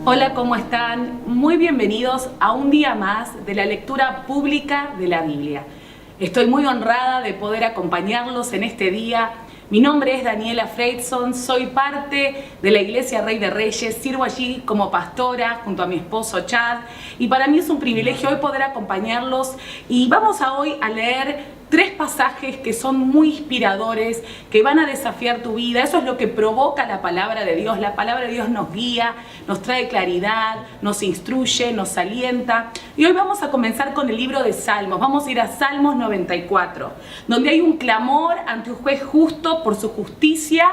Hola, ¿cómo están? Muy bienvenidos a un día más de la lectura pública de la Biblia. Estoy muy honrada de poder acompañarlos en este día. Mi nombre es Daniela Freidson, soy parte de la Iglesia Rey de Reyes, sirvo allí como pastora junto a mi esposo Chad y para mí es un privilegio hoy poder acompañarlos y vamos hoy a leer 3 pasajes que son muy inspiradores, que van a desafiar tu vida. Eso es lo que provoca la palabra de Dios. La palabra de Dios nos guía, nos trae claridad, nos instruye, nos alienta. Y hoy vamos a comenzar con el libro de Salmos. Vamos a ir a Salmos 94, donde hay un clamor ante un juez justo por su justicia,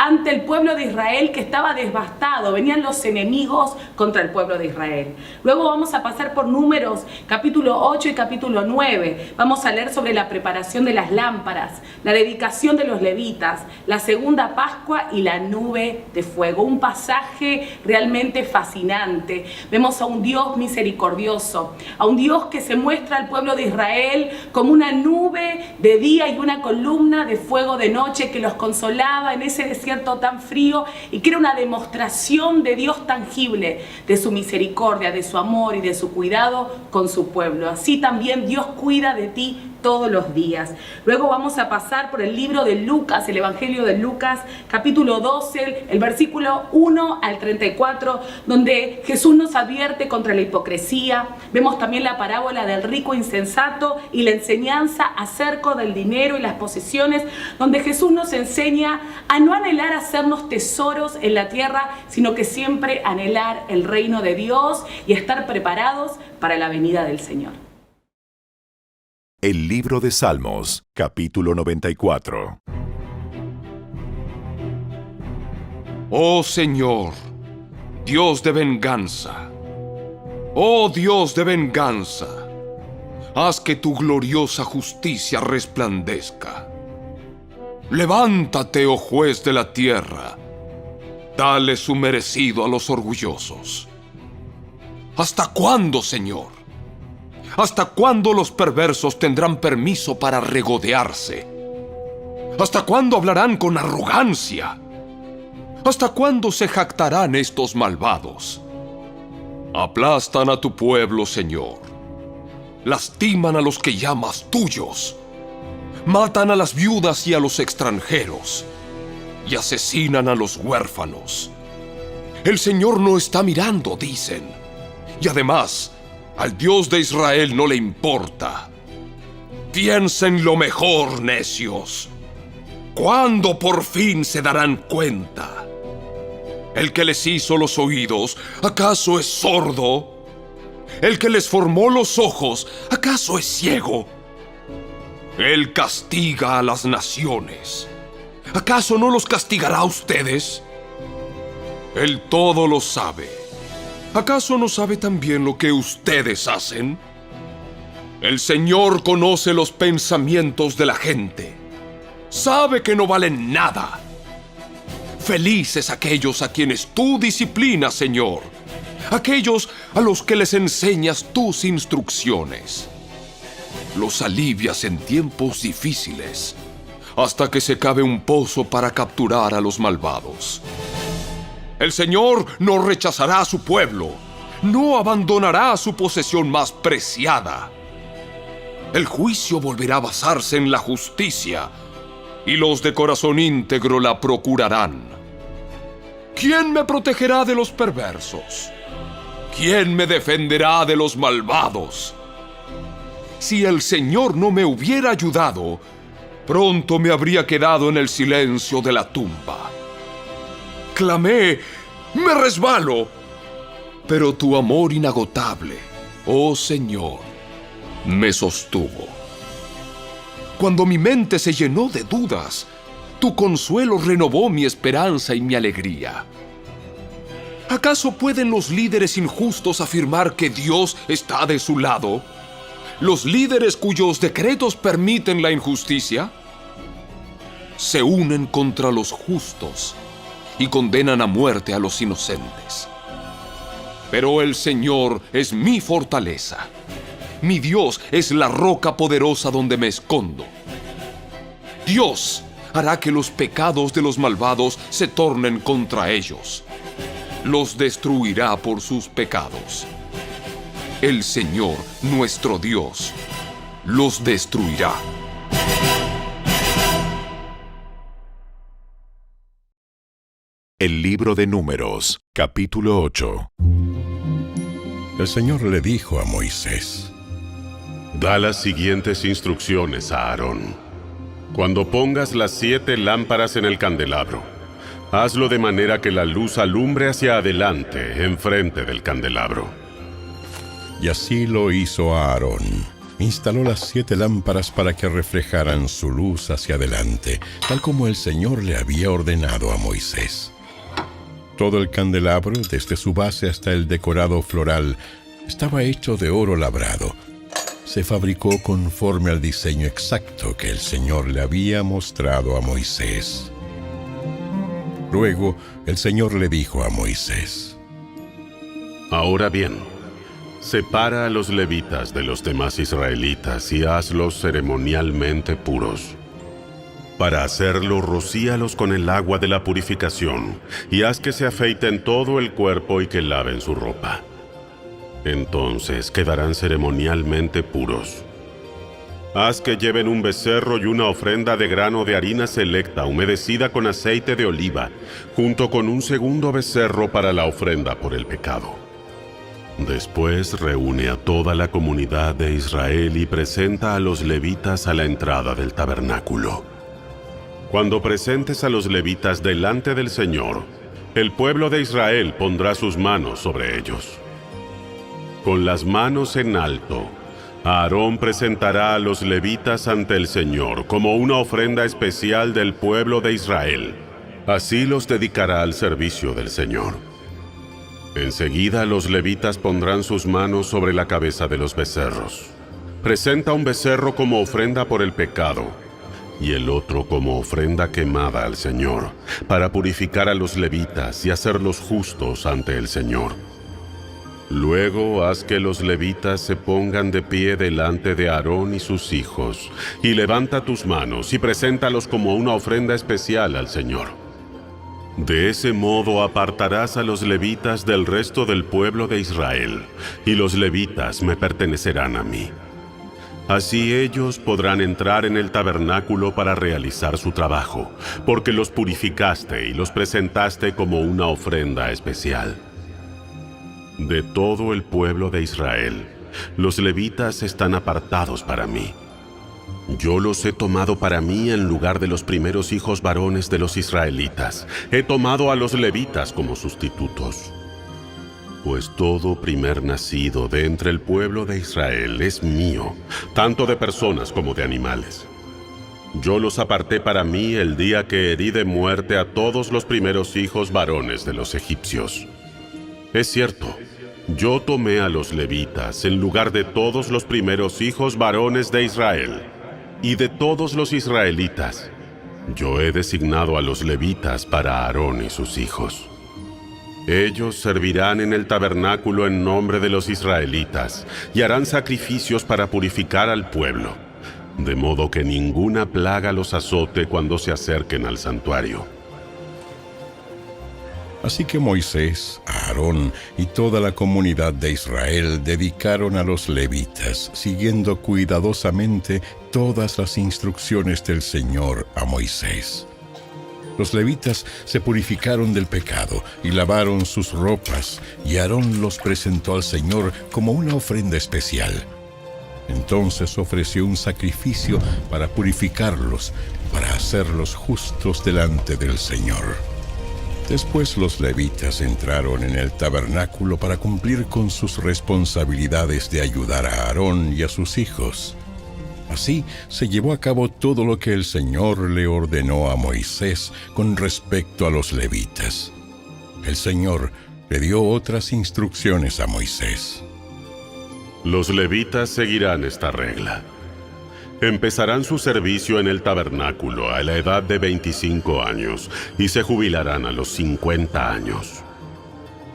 ante el pueblo de Israel que estaba devastado. Venían los enemigos contra el pueblo de Israel. Luego vamos a pasar por Números, capítulo 8 y capítulo 9. Vamos a leer sobre la preparación de las lámparas, la dedicación de los levitas, la segunda Pascua y la nube de fuego. Un pasaje realmente fascinante. Vemos a un Dios misericordioso, a un Dios que se muestra al pueblo de Israel como una nube de día y una columna de fuego de noche que los consolaba en ese desierto tan frío y que era una demostración de Dios tangible, de su misericordia, de su amor y de su cuidado con su pueblo. Así también Dios cuida de ti todos los días. Luego vamos a pasar por el libro de Lucas, el Evangelio de Lucas, capítulo 12, el versículo 1 al 34, donde Jesús nos advierte contra la hipocresía. Vemos también la parábola del rico insensato y la enseñanza acerca del dinero y las posesiones, donde Jesús nos enseña a no anhelar hacernos tesoros en la tierra, sino que siempre anhelar el reino de Dios y estar preparados para la venida del Señor. El libro de Salmos, capítulo 94. Oh Señor, Dios de venganza, oh Dios de venganza, haz que tu gloriosa justicia resplandezca. Levántate, oh juez de la tierra, dale su merecido a los orgullosos. ¿Hasta cuándo, Señor? ¿Hasta cuándo los perversos tendrán permiso para regodearse? ¿Hasta cuándo hablarán con arrogancia? ¿Hasta cuándo se jactarán estos malvados? Aplastan a tu pueblo, Señor. Lastiman a los que llamas tuyos. Matan a las viudas y a los extranjeros. Y asesinan a los huérfanos. El Señor no está mirando, dicen. Y además, al Dios de Israel no le importa. Piensen lo mejor, necios. ¿Cuándo por fin se darán cuenta? ¿El que les hizo los oídos, acaso es sordo? ¿El que les formó los ojos, acaso es ciego? Él castiga a las naciones. ¿Acaso no los castigará a ustedes? Él todo lo sabe. ¿Acaso no sabe también lo que ustedes hacen? El Señor conoce los pensamientos de la gente. Sabe que no valen nada. Felices aquellos a quienes tú disciplinas, Señor. Aquellos a los que les enseñas tus instrucciones. Los alivias en tiempos difíciles, hasta que se cabe un pozo para capturar a los malvados. El Señor no rechazará a su pueblo, no abandonará a su posesión más preciada. El juicio volverá a basarse en la justicia, y los de corazón íntegro la procurarán. ¿Quién me protegerá de los perversos? ¿Quién me defenderá de los malvados? Si el Señor no me hubiera ayudado, pronto me habría quedado en el silencio de la tumba. Clamé, me resbalo, pero tu amor inagotable, oh Señor, me sostuvo. Cuando mi mente se llenó de dudas, tu consuelo renovó mi esperanza y mi alegría. ¿Acaso pueden los líderes injustos afirmar que Dios está de su lado? ¿Los líderes cuyos decretos permiten la injusticia? Se unen contra los justos y condenan a muerte a los inocentes. Pero el Señor es mi fortaleza. Mi Dios es la roca poderosa donde me escondo. Dios hará que los pecados de los malvados se tornen contra ellos. los destruirá por sus pecados. El Señor, nuestro Dios, los destruirá. El libro de Números, capítulo 8. El Señor le dijo a Moisés: Da las siguientes instrucciones a Aarón. Cuando pongas las 7 lámparas en el candelabro, hazlo de manera que la luz alumbre hacia adelante, enfrente del candelabro. Y así lo hizo Aarón. Instaló las 7 lámparas para que reflejaran su luz hacia adelante, tal como el Señor le había ordenado a Moisés. Todo el candelabro, desde su base hasta el decorado floral, estaba hecho de oro labrado. Se fabricó conforme al diseño exacto que el Señor le había mostrado a Moisés. Luego, el Señor le dijo a Moisés: Ahora bien, separa a los levitas de los demás israelitas y hazlos ceremonialmente puros. Para hacerlo, rocíalos con el agua de la purificación y haz que se afeiten todo el cuerpo y que laven su ropa. Entonces quedarán ceremonialmente puros. Haz que lleven un becerro y una ofrenda de grano de harina selecta humedecida con aceite de oliva, junto con un segundo becerro para la ofrenda por el pecado. Después reúne a toda la comunidad de Israel y presenta a los levitas a la entrada del tabernáculo. Cuando presentes a los levitas delante del Señor, el pueblo de Israel pondrá sus manos sobre ellos. Con las manos en alto, Aarón presentará a los levitas ante el Señor como una ofrenda especial del pueblo de Israel. Así los dedicará al servicio del Señor. Enseguida los levitas pondrán sus manos sobre la cabeza de los becerros. Presenta un becerro como ofrenda por el pecado y el otro como ofrenda quemada al Señor, para purificar a los levitas y hacerlos justos ante el Señor. Luego haz que los levitas se pongan de pie delante de Aarón y sus hijos, y levanta tus manos y preséntalos como una ofrenda especial al Señor. De ese modo apartarás a los levitas del resto del pueblo de Israel, y los levitas me pertenecerán a mí. Así ellos podrán entrar en el tabernáculo para realizar su trabajo, porque los purificaste y los presentaste como una ofrenda especial. De todo el pueblo de Israel, los levitas están apartados para mí. Yo los he tomado para mí en lugar de los primeros hijos varones de los israelitas. He tomado a los levitas como sustitutos. Pues todo primer nacido de entre el pueblo de Israel es mío, tanto de personas como de animales. Yo los aparté para mí el día que herí de muerte a todos los primeros hijos varones de los egipcios. Es cierto, yo tomé a los levitas en lugar de todos los primeros hijos varones de Israel, y de todos los israelitas. Yo he designado a los levitas para Aarón y sus hijos. Ellos servirán en el tabernáculo en nombre de los israelitas y harán sacrificios para purificar al pueblo, de modo que ninguna plaga los azote cuando se acerquen al santuario. Así que Moisés, Aarón y toda la comunidad de Israel dedicaron a los levitas, siguiendo cuidadosamente todas las instrucciones del Señor a Moisés. Los levitas se purificaron del pecado y lavaron sus ropas, y Aarón los presentó al Señor como una ofrenda especial. Entonces ofreció un sacrificio para purificarlos, para hacerlos justos delante del Señor. Después los levitas entraron en el tabernáculo para cumplir con sus responsabilidades de ayudar a Aarón y a sus hijos. Así se llevó a cabo todo lo que el Señor le ordenó a Moisés con respecto a los levitas. El Señor le dio otras instrucciones a Moisés. Los levitas seguirán esta regla. Empezarán su servicio en el tabernáculo a la edad de 25 años y se jubilarán a los 50 años.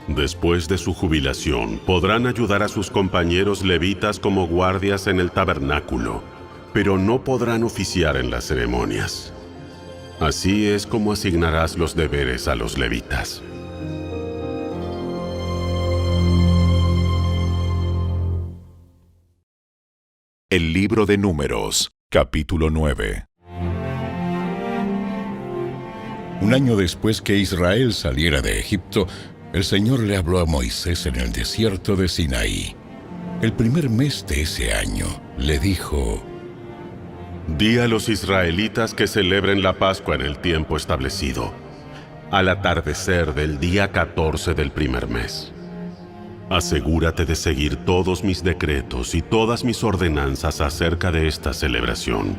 Después de su jubilación, podrán ayudar a sus compañeros levitas como guardias en el tabernáculo, pero no podrán oficiar en las ceremonias. Así es como asignarás los deberes a los levitas. El libro de Números, capítulo 9. Un año después que Israel saliera de Egipto, el Señor le habló a Moisés en el desierto de Sinaí. El primer mes de ese año le dijo: Di a los israelitas que celebren la Pascua en el tiempo establecido, al atardecer del día 14 del primer mes. Asegúrate de seguir todos mis decretos y todas mis ordenanzas acerca de esta celebración.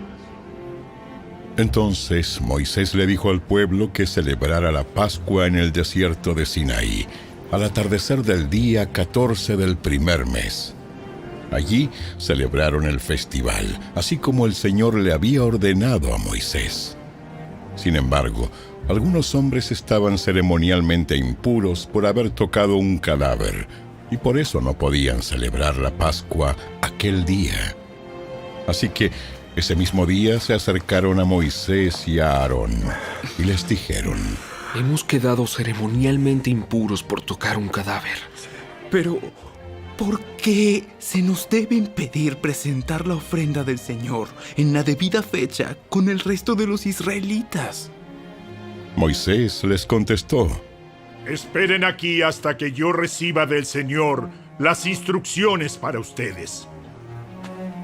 Entonces Moisés le dijo al pueblo que celebrara la Pascua en el desierto de Sinaí, al atardecer del día 14 del primer mes. Allí celebraron el festival, así como el Señor le había ordenado a Moisés. Sin embargo, algunos hombres estaban ceremonialmente impuros por haber tocado un cadáver, y por eso no podían celebrar la Pascua aquel día. Así que ese mismo día se acercaron a Moisés y a Aarón y les dijeron: Hemos quedado ceremonialmente impuros por tocar un cadáver. Pero, ¿por qué se nos debe impedir presentar la ofrenda del Señor en la debida fecha con el resto de los israelitas? Moisés les contestó: Esperen aquí hasta que yo reciba del Señor las instrucciones para ustedes.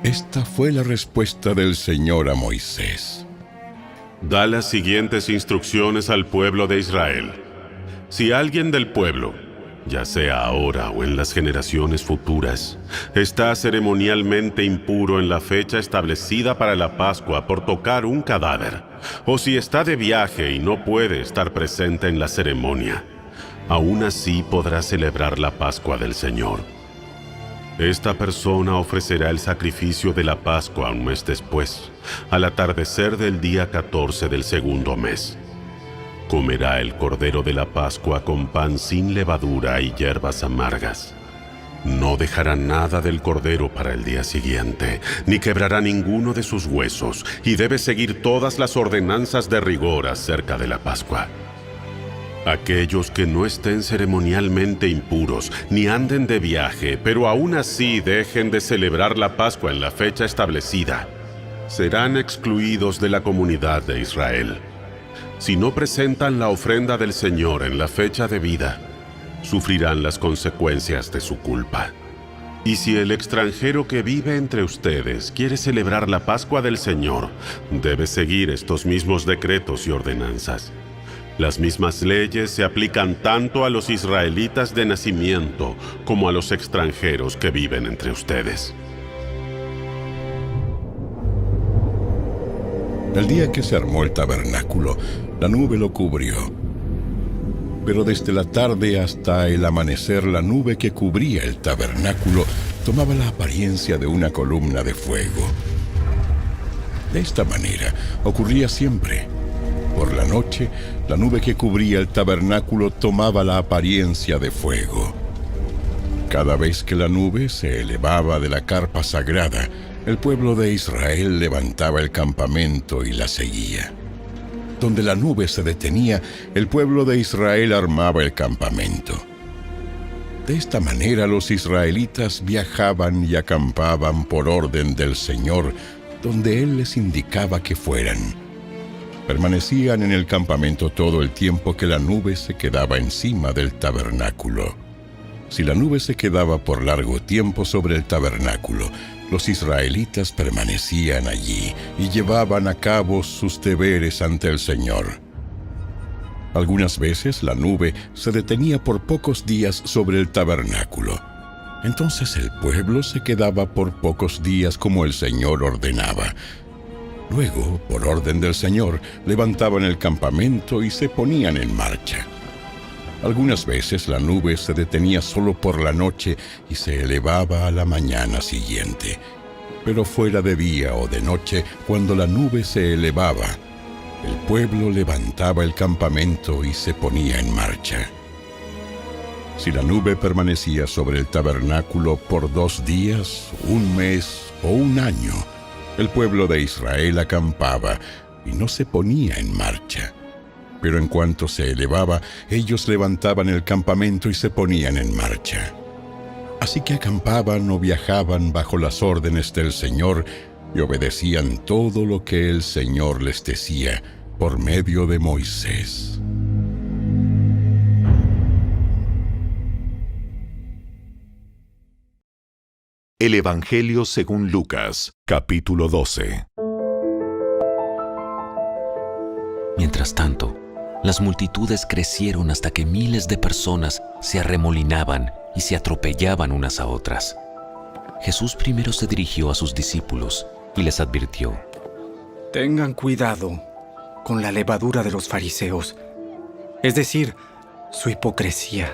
Esta fue la respuesta del Señor a Moisés: Da las siguientes instrucciones al pueblo de Israel. Si alguien del pueblo, ya sea ahora o en las generaciones futuras, está ceremonialmente impuro en la fecha establecida para la Pascua por tocar un cadáver, o si está de viaje y no puede estar presente en la ceremonia, aún así podrá celebrar la Pascua del Señor. Esta persona ofrecerá el sacrificio de la Pascua un mes después, al atardecer del día 14 del segundo mes. Comerá el cordero de la Pascua con pan sin levadura y hierbas amargas. No dejará nada del cordero para el día siguiente, ni quebrará ninguno de sus huesos, y debe seguir todas las ordenanzas de rigor acerca de la Pascua. Aquellos que no estén ceremonialmente impuros, ni anden de viaje, pero aún así dejen de celebrar la Pascua en la fecha establecida, serán excluidos de la comunidad de Israel. Si no presentan la ofrenda del Señor en la fecha debida, sufrirán las consecuencias de su culpa. Y si el extranjero que vive entre ustedes quiere celebrar la Pascua del Señor, debe seguir estos mismos decretos y ordenanzas. Las mismas leyes se aplican tanto a los israelitas de nacimiento como a los extranjeros que viven entre ustedes. El día que se armó el tabernáculo, la nube lo cubrió. Pero desde la tarde hasta el amanecer, la nube que cubría el tabernáculo tomaba la apariencia de una columna de fuego. De esta manera ocurría siempre. Por la noche, la nube que cubría el tabernáculo tomaba la apariencia de fuego. Cada vez que la nube se elevaba de la carpa sagrada, el pueblo de Israel levantaba el campamento y la seguía. Donde la nube se detenía, el pueblo de Israel armaba el campamento. De esta manera los israelitas viajaban y acampaban por orden del Señor, donde Él les indicaba que fueran. Permanecían en el campamento todo el tiempo que la nube se quedaba encima del tabernáculo. Si la nube se quedaba por largo tiempo sobre el tabernáculo, los israelitas permanecían allí y llevaban a cabo sus deberes ante el Señor. Algunas veces la nube se detenía por pocos días sobre el tabernáculo. Entonces el pueblo se quedaba por pocos días como el Señor ordenaba. Luego, por orden del Señor, levantaban el campamento y se ponían en marcha. Algunas veces la nube se detenía solo por la noche y se elevaba a la mañana siguiente. Pero fuera de día o de noche, cuando la nube se elevaba, el pueblo levantaba el campamento y se ponía en marcha. Si la nube permanecía sobre el tabernáculo por 2 días, 1 mes o 1 año, el pueblo de Israel acampaba y no se ponía en marcha. Pero en cuanto se elevaba, ellos levantaban el campamento y se ponían en marcha. Así que acampaban o viajaban bajo las órdenes del Señor y obedecían todo lo que el Señor les decía por medio de Moisés. El Evangelio según Lucas, capítulo 12. Mientras tanto, las multitudes crecieron hasta que miles de personas se arremolinaban y se atropellaban unas a otras. Jesús primero se dirigió a sus discípulos y les advirtió: Tengan cuidado con la levadura de los fariseos, es decir, su hipocresía.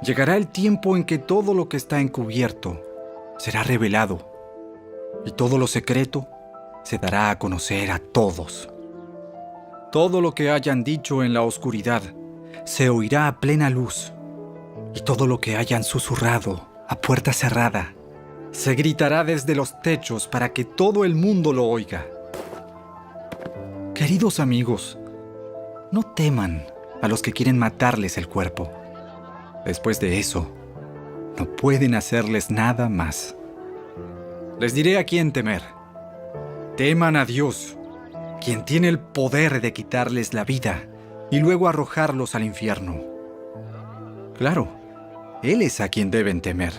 Llegará el tiempo en que todo lo que está encubierto será revelado, y todo lo secreto se dará a conocer a todos. Todo lo que hayan dicho en la oscuridad se oirá a plena luz, y todo lo que hayan susurrado a puerta cerrada se gritará desde los techos para que todo el mundo lo oiga. Queridos amigos, no teman a los que quieren matarles el cuerpo. Después de eso, no pueden hacerles nada más. Les diré a quién temer. Teman a Dios, quien tiene el poder de quitarles la vida y luego arrojarlos al infierno. Claro, Él es a quien deben temer.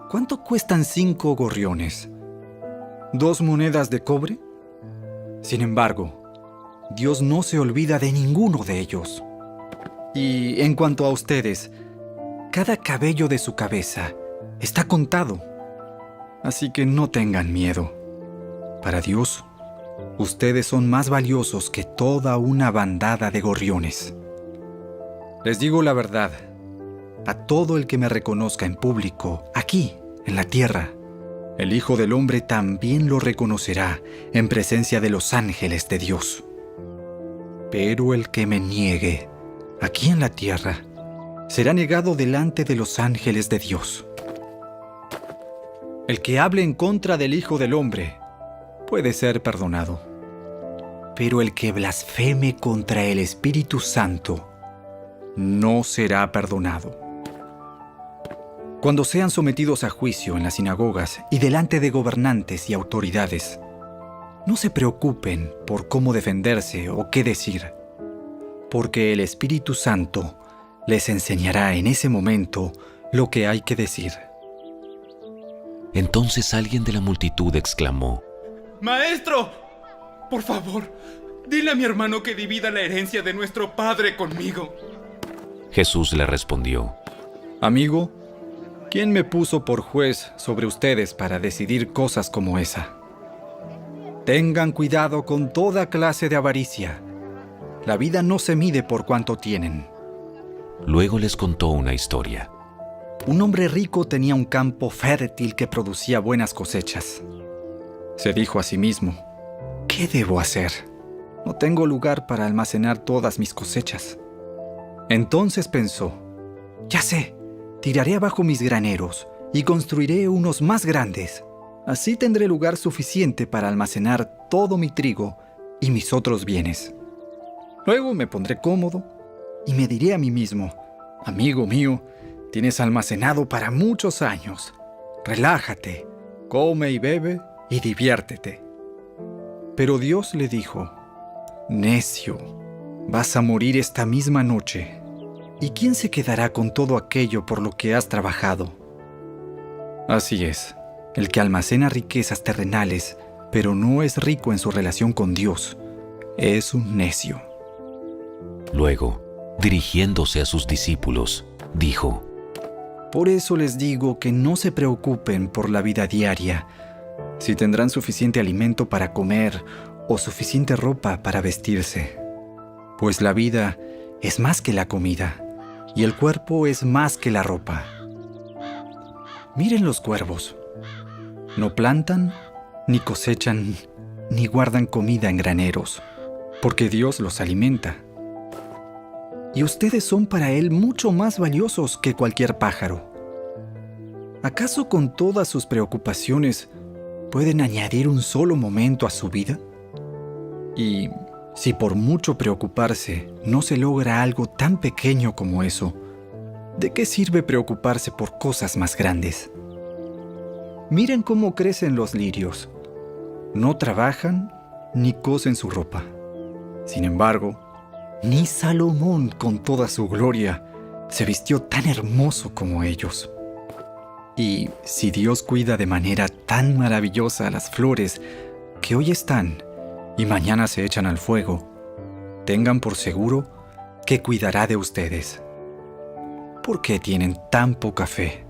¿Cuánto cuestan 5 gorriones? ¿2 monedas de cobre? Sin embargo, Dios no se olvida de ninguno de ellos. Y en cuanto a ustedes, cada cabello de su cabeza está contado. Así que no tengan miedo. Para Dios, ustedes son más valiosos que toda una bandada de gorriones. Les digo la verdad, a todo el que me reconozca en público, aquí, en la tierra, el Hijo del Hombre también lo reconocerá en presencia de los ángeles de Dios. Pero el que me niegue, aquí en la tierra, será negado delante de los ángeles de Dios. El que hable en contra del Hijo del Hombre puede ser perdonado. Pero el que blasfeme contra el Espíritu Santo no será perdonado. Cuando sean sometidos a juicio en las sinagogas y delante de gobernantes y autoridades, no se preocupen por cómo defenderse o qué decir, porque el Espíritu Santo les enseñará en ese momento lo que hay que decir. Entonces alguien de la multitud exclamó: ¡Maestro! Por favor, dile a mi hermano que divida la herencia de nuestro padre conmigo. Jesús le respondió: Amigo, ¿quién me puso por juez sobre ustedes para decidir cosas como esa? Tengan cuidado con toda clase de avaricia. La vida no se mide por cuánto tienen. Luego les contó una historia. Un hombre rico tenía un campo fértil que producía buenas cosechas. Se dijo a sí mismo: ¿qué debo hacer? No tengo lugar para almacenar todas mis cosechas. Entonces pensó: ya sé, tiraré abajo mis graneros y construiré unos más grandes. Así tendré lugar suficiente para almacenar todo mi trigo y mis otros bienes. Luego me pondré cómodo y me diré a mí mismo: amigo mío, tienes almacenado para muchos años. Relájate, come y bebe y diviértete. Pero Dios le dijo: necio, vas a morir esta misma noche. ¿Y quién se quedará con todo aquello por lo que has trabajado? Así es, el que almacena riquezas terrenales, pero no es rico en su relación con Dios, es un necio. Luego, dirigiéndose a sus discípulos, dijo: Por eso les digo que no se preocupen por la vida diaria, si tendrán suficiente alimento para comer o suficiente ropa para vestirse. Pues la vida es más que la comida, y el cuerpo es más que la ropa. Miren los cuervos. No plantan, ni cosechan, ni guardan comida en graneros, porque Dios los alimenta. Y ustedes son para Él mucho más valiosos que cualquier pájaro. ¿Acaso con todas sus preocupaciones pueden añadir un solo momento a su vida? Y si por mucho preocuparse no se logra algo tan pequeño como eso, ¿De qué sirve preocuparse por cosas más grandes? Miren cómo crecen los lirios. No trabajan ni cosen su ropa. Sin embargo, ni Salomón, con toda su gloria, se vistió tan hermoso como ellos. Y si Dios cuida de manera tan maravillosa a las flores que hoy están y mañana se echan al fuego, tengan por seguro que cuidará de ustedes. ¿Por qué tienen tan poca fe?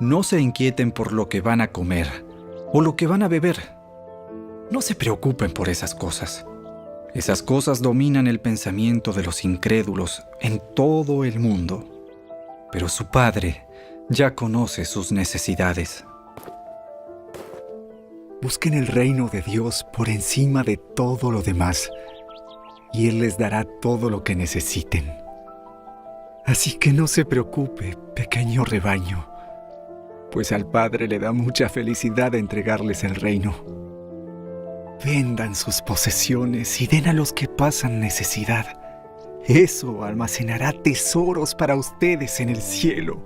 No se inquieten por lo que van a comer o lo que van a beber. No se preocupen por esas cosas. Esas cosas dominan el pensamiento de los incrédulos en todo el mundo. Pero su Padre ya conoce sus necesidades. Busquen el reino de Dios por encima de todo lo demás, y Él les dará todo lo que necesiten. Así que no se preocupe, pequeño rebaño, pues al Padre le da mucha felicidad entregarles el reino. Vendan sus posesiones y den a los que pasan necesidad. Eso almacenará tesoros para ustedes en el cielo.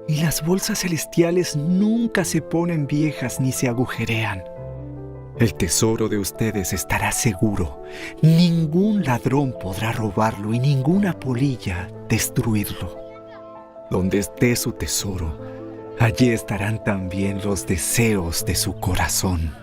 Y las bolsas celestiales nunca se ponen viejas ni se agujerean. El tesoro de ustedes estará seguro. Ningún ladrón podrá robarlo y ninguna polilla destruirlo. Donde esté su tesoro, allí estarán también los deseos de su corazón.